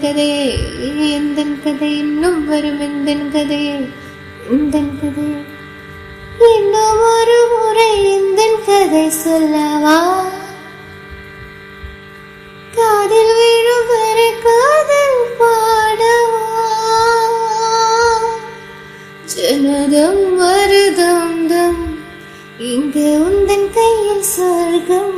கதையே எந்தன் கதை இன்னும் வரும் எந்தன் கதையே எந்தன் கதையே இன்னும் ஒரு முறை எந்தன் கதை சொல்லவா காதில் விழும் வரை காதல் பாடவா ஜனதம் வருதம் தம் இங்கு உந்தன் கையில் சொர்க்கம்